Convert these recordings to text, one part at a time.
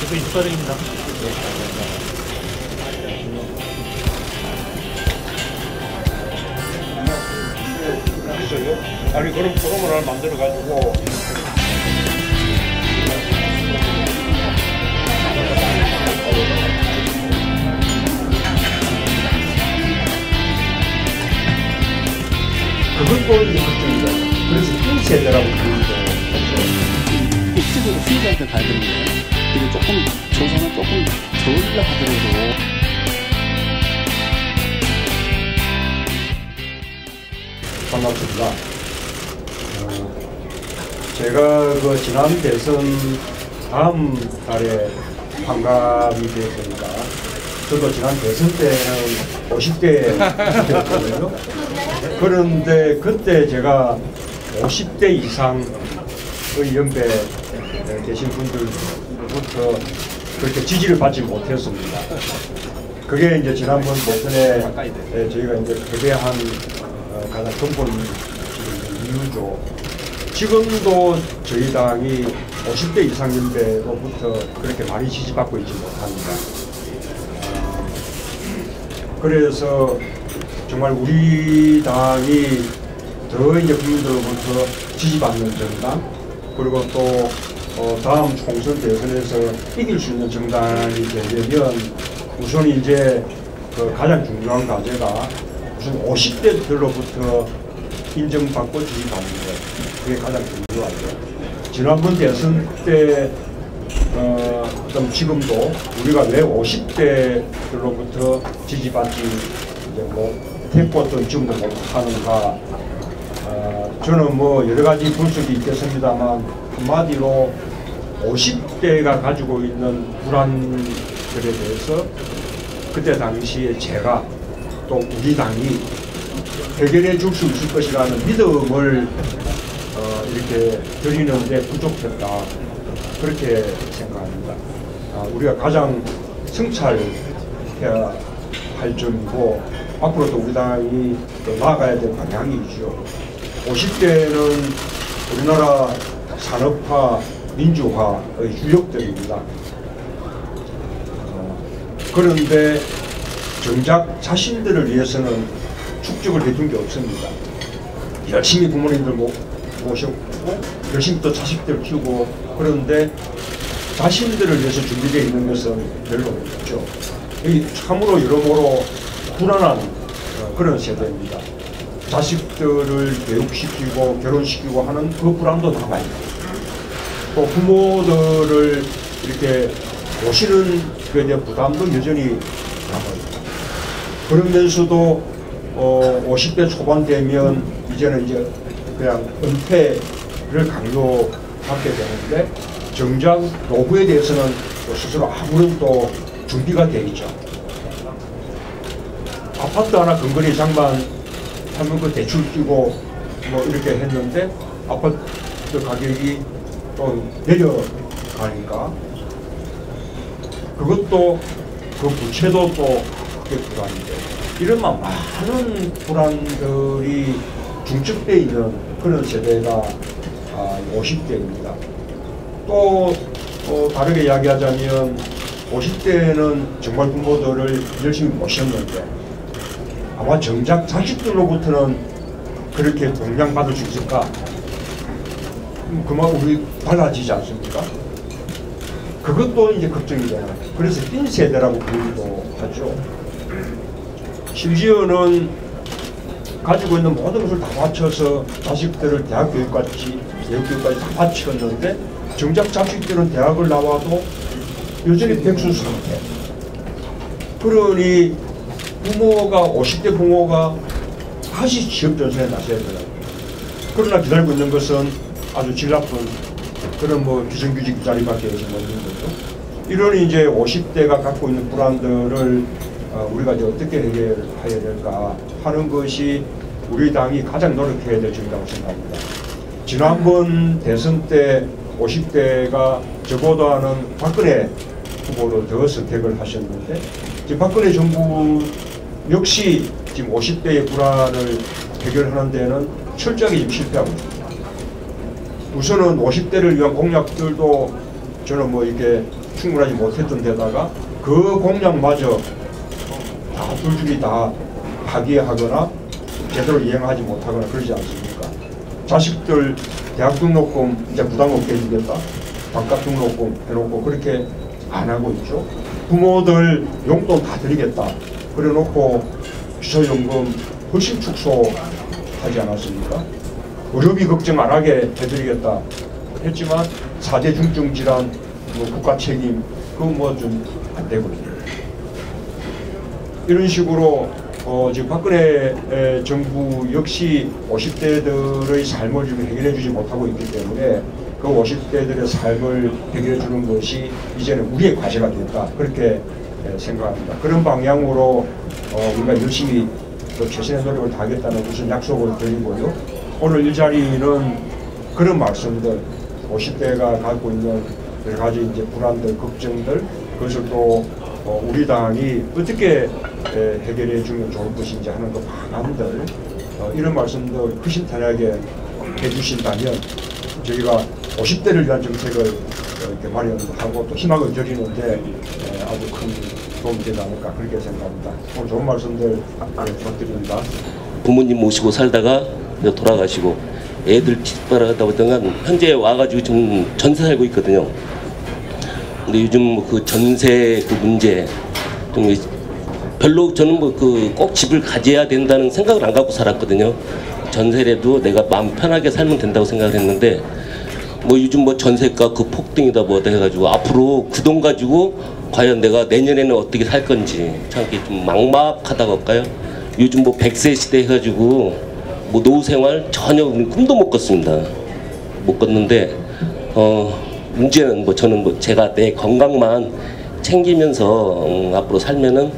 대표 축하드립니다. 아니 그럼 프로그램을 하나 만들어가지고 그것도 이제 걱정이죠. 그래서 이 세대라고 부르죠. 일찍으로 수요자한테 가야 됩니다. 그리고 조금 조선은 조금 덜 하더라도 반갑습니다. 제가 그 지난 대선 다음 달에 환갑이 되었습니다. 저도 지난 대선 때는 50대였거든요. 그런데 그때 제가 50대 이상의 연배 계신 분들부터 그렇게 지지를 받지 못했습니다. 그게 이제 지난번 대선에 저희가 이제 패배한 가장 근본 이유죠. 지금도 저희 당이 50대 이상 연배로부터 그렇게 많이 지지받고 있지 못합니다. 그래서 정말 우리 당이 더 이제 국민들로부터 지지받는 정당, 그리고 또 다음 총선 대선에서 이길 수 있는 정당이 되려면 우선 이제 그 가장 중요한 과제가 우선 50대들로부터 인정받고 지지받는 것, 그게 가장 중요하죠. 지난번 대선 때 좀 지금도 우리가 왜 50대들로부터 지지받지 이제 뭐 택보도 지금도 못하는가? 저는 뭐 여러 가지 분석이 있겠습니다만 한마디로 50대가 가지고 있는 불안들에 대해서 그때 당시에 제가 또 우리 당이 해결해 줄 수 있을 것이라는 믿음을 이렇게 드리는데 부족했다, 그렇게 생각합니다. 우리가 가장 성찰해야 할 점이고 앞으로도 우리 당이 더 나아가야 될 방향이죠. 50대는 우리나라 산업화, 민주화의 주역들입니다. 그런데 정작 자신들을 위해서는 축적을 해준 게 없습니다. 열심히 부모님들 모셨고 열심히 또 자식들 키우고, 그런데 자신들을 위해서 준비되어 있는 것은 별로 없죠. 참으로 여러모로 불안한 그런 세대입니다. 자식들을 교육시키고 결혼시키고 하는 그 불안도 남아있고, 또 부모들을 이렇게 모시는 그에 대한 부담도 여전히 남아있고, 그러면서도 50대 초반 되면 이제는 이제 그냥 은퇴를 강요하게 되는데 정작 노후에 대해서는 스스로 아무런 또 준비가 되어 있죠. 아파트 하나 근거리 장만하면 그 대출 끼고 뭐 이렇게 했는데 아파트 가격이 또 내려가니까 그것도 그 부채도 또 그게 불안인데, 이런 많은 불안들이 중첩되어 있는 그런 세대가 50대입니다. 또 다르게 이야기하자면 50대는 정말 부모들을 열심히 모셨는데 아마 정작 자식들로부터는 그렇게 동양받을 수 있을까? 그만 우리 달라지지 않습니까? 그것도 이제 걱정이잖아요. 그래서 빈 세대라고 부르기도 하죠. 심지어는 가지고 있는 모든 것을 다 바쳐서 자식들을 대학 교육까지 다 바쳤는데 정작 자식들은 대학을 나와도 여전히 백수 상태. 그러니 부모가 50대 부모가 다시 취업 전선에 나서야 되나. 그러나 기다리고 있는 것은 아주 질 나쁜 그런 뭐 비정규직 자리밖에 없는 거죠. 이런 이제 50대가 갖고 있는 불안들을 우리가 이제 어떻게 해결해야 될까 하는 것이 우리 당이 가장 노력해야 될 점이라고 생각합니다. 지난번 대선 때 50대가 저보다는 박근혜 후보를 더 선택을 하셨는데 지금 박근혜 정부 역시 지금 50대의 불안을 해결하는 데는 철저하게 지금 실패하고 있습니다. 우선은 50대를 위한 공약들도 저는 뭐 이게 충분하지 못했던 데다가 그 공약마저 다 둘둘이 다 파기하거나 제대로 이행하지 못하거나 그러지 않습니까? 자식들 대학 등록금 이제 부담 없게 해주겠다. 반값 등록금 해놓고 그렇게 안 하고 있죠. 부모들 용돈 다 드리겠다. 그래 놓고 기초연금 훨씬 축소하지 않았습니까? 의료비 걱정 안 하게 해드리겠다 했지만 4대 중증 질환 뭐 국가 책임 그건 뭐 좀 안 되거든요. 이런 식으로 지금 박근혜 정부 역시 50대들의 삶을 지금 해결해 주지 못하고 있기 때문에 그 50대들의 삶을 해결해 주는 것이 이제는 우리의 과제가 됐다. 그렇게 생각합니다. 그런 방향으로 우리가 열심히 최선의 노력을 다하겠다는 무슨 약속을 드리고요. 오늘 이 자리는 그런 말씀들, 50대가 갖고 있는 여러 가지 이제 불안들, 걱정들, 그것을 또 우리 당이 어떻게 해결해 주면 좋을 것인지 하는 그 방안들, 이런 말씀들 허심탄회하게 해주신다면 저희가 50대를 위한 정책을 이렇게 마련하고 또 희망을 드리는데 아주 큰 도움이 되지 않을까 그렇게 생각합니다. 오늘 좋은 말씀들 부탁드립니다. 부모님 모시고 살다가 돌아가시고 애들 집바라다 보다가 현재 와가지고 지금 전세 살고 있거든요. 근데 요즘 그 전세 그 문제 좀 별로 저는 뭐 그 꼭 집을 가져야 된다는 생각을 안 갖고 살았거든요. 전세라도 내가 마음 편하게 살면 된다고 생각을 했는데 뭐 요즘 뭐 전세가 그 폭등이다 뭐다 해가지고 앞으로 그 돈 가지고 과연 내가 내년에는 어떻게 살 건지 참 이렇게 좀 막막하다고 할까요? 요즘 뭐 100세 시대 해가지고 뭐 노후 생활 전혀 꿈도 못 꿨습니다. 못 꿨는데 문제는 뭐 저는 뭐 제가 내 건강만 챙기면서 앞으로 살면은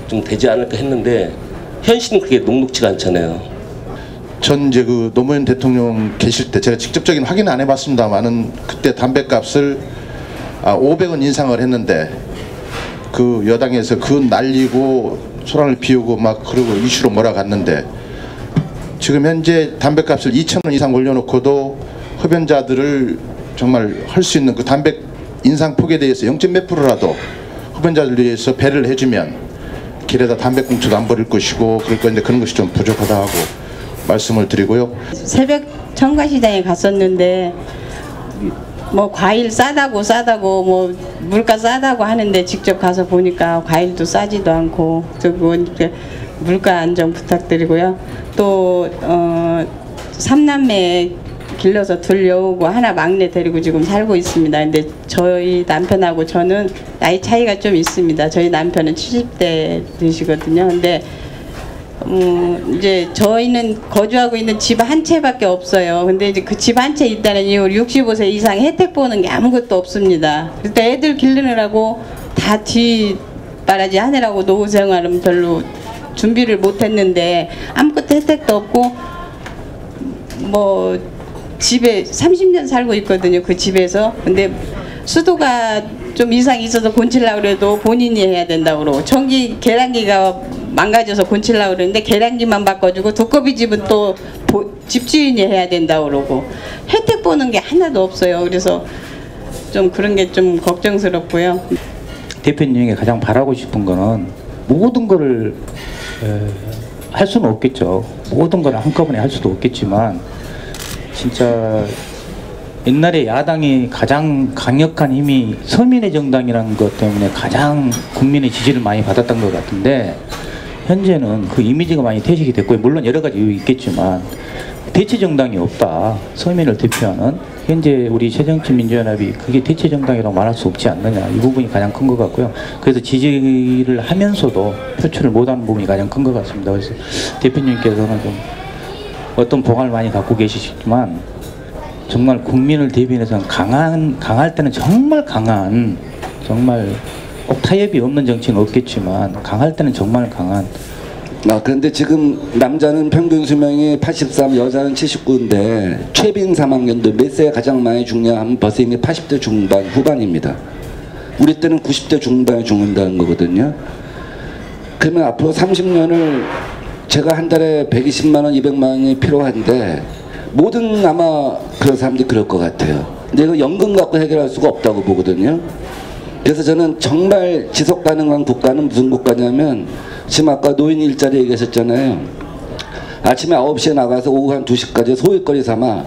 좀 되지 않을까 했는데 현실은 그렇게 녹록지가 않잖아요. 전 이제 그 노무현 대통령 계실 때 제가 직접적인 확인은 안 해봤습니다만은 그때 담배값을 500원 인상을 했는데 그 여당에서 그 날리고 소란을 피우고 막 그러고 이슈로 몰아갔는데 지금 현재 담배값을 2,000원 이상 올려놓고도 흡연자들을 정말 할 수 있는 그 담배 인상폭에 대해서 0.몇 %라도 흡연자들을 위해서 배를 해주면 길에다 담배꽁초도 안 버릴 것이고 그럴 건데 그런 것이 좀 부족하다 하고 말씀을 드리고요. 새벽 청과시장에 갔었는데 뭐 과일 싸다고 뭐 물가 싸다고 하는데 직접 가서 보니까 과일도 싸지도 않고 물가 안정 부탁드리고요. 또 3남매 길러서 들려오고 하나 막내 데리고 지금 살고 있습니다. 근데 저희 남편하고 저는 나이 차이가 좀 있습니다. 저희 남편은 70대 되시거든요. 근데 이제 저희는 거주하고 있는 집 한 채밖에 없어요. 근데 이제 그 집 한 채 있다는 이유로 65세 이상 혜택 보는 게 아무것도 없습니다. 그때 애들 기르느라고 다 뒷바라지 하느라고 노후 생활은 별로 준비를 못했는데 아무것도 혜택도 없고 뭐 집에 30년 살고 있거든요. 그 집에서. 근데 수도가 좀 이상 있어서 곤칠라고 그래도 본인이 해야 된다고 그러고 전기 계량기가 망가져서 곤칠라고 그러는데 계량기만 바꿔주고 두꺼비 집은 또 집주인이 해야 된다고 그러고 혜택 보는 게 하나도 없어요. 그래서 좀 그런 게 좀 걱정스럽고요. 대표님이 가장 바라고 싶은 거는 모든 거를 할 수는 없겠죠. 모든 걸 한꺼번에 할 수도 없겠지만 진짜 옛날에 야당이 가장 강력한 힘이 서민의 정당이라는 것 때문에 가장 국민의 지지를 많이 받았던 것 같은데 현재는 그 이미지가 많이 퇴색이 됐고 물론 여러 가지 이유 있겠지만 대체 정당이 없다. 서민을 대표하는 현재 우리 새정치민주연합이 그게 대체 정당이라고 말할 수 없지 않느냐 이 부분이 가장 큰 것 같고요. 그래서 지지를 하면서도 표출을 못하는 부분이 가장 큰 것 같습니다. 그래서 대표님께서는 좀 어떤 봉화를 많이 갖고 계시지만 정말 국민을 대변해서 강할 때는 정말 강한 정말 꼭 타협이 없는 정치는 없겠지만 강할 때는 정말 강한. 그런데 지금 남자는 평균 수명이 83, 여자는 79인데 최빈 사망률도 몇 세가 가장 많이 죽냐 하면 벌써 이미 80대 중반 후반입니다. 우리 때는 90대 중반에 죽는다는 거거든요. 그러면 앞으로 30년을 제가 한 달에 120만 원, 200만 원이 필요한데 모든 아마 그런 사람들이 그럴 것 같아요. 근데 이거 연금 갖고 해결할 수가 없다고 보거든요. 그래서 저는 정말 지속 가능한 국가는 무슨 국가냐면, 지금 아까 노인 일자리 얘기하셨잖아요. 아침에 9시에 나가서 오후 한 2시까지 소일거리 삼아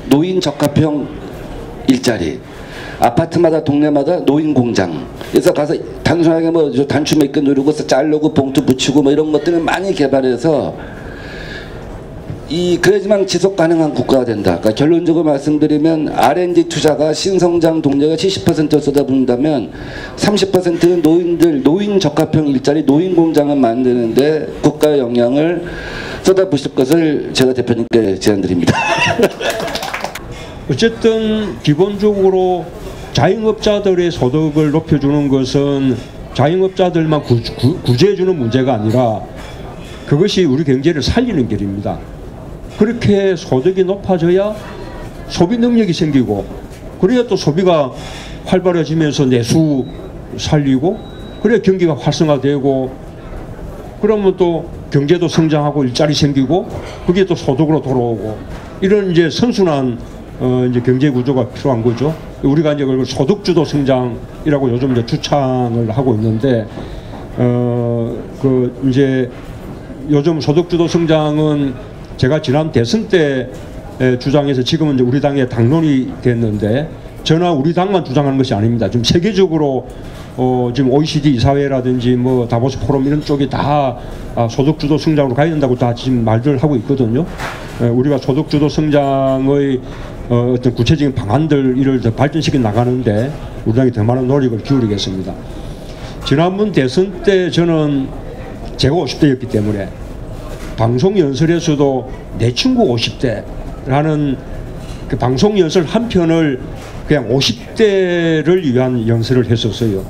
노인 적합형 일자리, 아파트마다 동네마다 노인 공장, 그래서 가서 단순하게 뭐 단추 몇 개 누르고 자르고 봉투 붙이고 뭐 이런 것들을 많이 개발해서 그래야지만 지속 가능한 국가가 된다. 그러니까 결론적으로 말씀드리면 R&D 투자가 신성장 동력의 70%를 쏟아붓는다면 30%는 노인 적합형 일자리, 노인 공장을 만드는데 국가의 역량을 쏟아부실 것을 제가 대표님께 제안드립니다. 어쨌든 기본적으로 자영업자들의 소득을 높여주는 것은 자영업자들만 구제해주는 문제가 아니라 그것이 우리 경제를 살리는 길입니다. 그렇게 소득이 높아져야 소비 능력이 생기고, 그래야 또 소비가 활발해지면서 내수 살리고, 그래야 경기가 활성화되고, 그러면 또 경제도 성장하고 일자리 생기고, 그게 또 소득으로 돌아오고, 이런 이제 선순환 이제 경제 구조가 필요한 거죠. 우리가 이제 그걸 소득주도 성장이라고 요즘 이제 주창을 하고 있는데, 그 이제 요즘 소득주도 성장은 제가 지난 대선 때 주장해서 지금은 이제 우리 당의 당론이 됐는데, 저나 우리 당만 주장하는 것이 아닙니다. 지금 세계적으로 지금 OECD 이사회라든지 뭐 다보스 포럼 이런 쪽이 다 소득주도 성장으로 가야 된다고 다 지금 말들 하고 있거든요. 우리가 소득주도 성장의 어떤 구체적인 방안들 이를 더 발전시켜 나가는데 우리 당이 더 많은 노력을 기울이겠습니다. 지난번 대선 때 저는 제가 50대였기 때문에 방송 연설에서도 내 친구 50대라는 그 방송 연설 한 편을 그냥 50대를 위한 연설을 했었어요.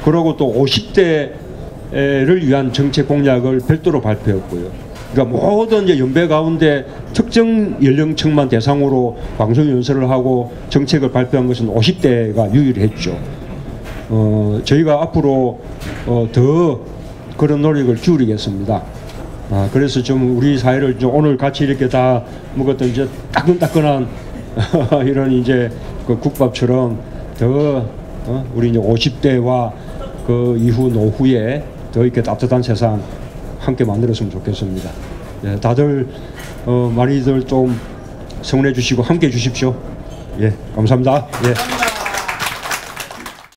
그리고 또 50대를 위한 정책 공약을 별도로 발표했고요. 그러니까 모든 이제 연배 가운데 특정 연령층만 대상으로 방송 연설을 하고 정책을 발표한 것은 50대가 유일했죠. 저희가 앞으로 더 그런 노력을 기울이겠습니다. 그래서 좀 우리 사회를 좀 오늘 같이 이렇게 다 먹었던 이제 따끈따끈한 이런 이제 그 국밥처럼 더 우리 이제 50대와 그 이후 노후에 더 이렇게 따뜻한 세상 함께 만들었으면 좋겠습니다. 예, 다들 많이들 좀 성원해 주시고 함께 해 주십시오. 예, 감사합니다. 예.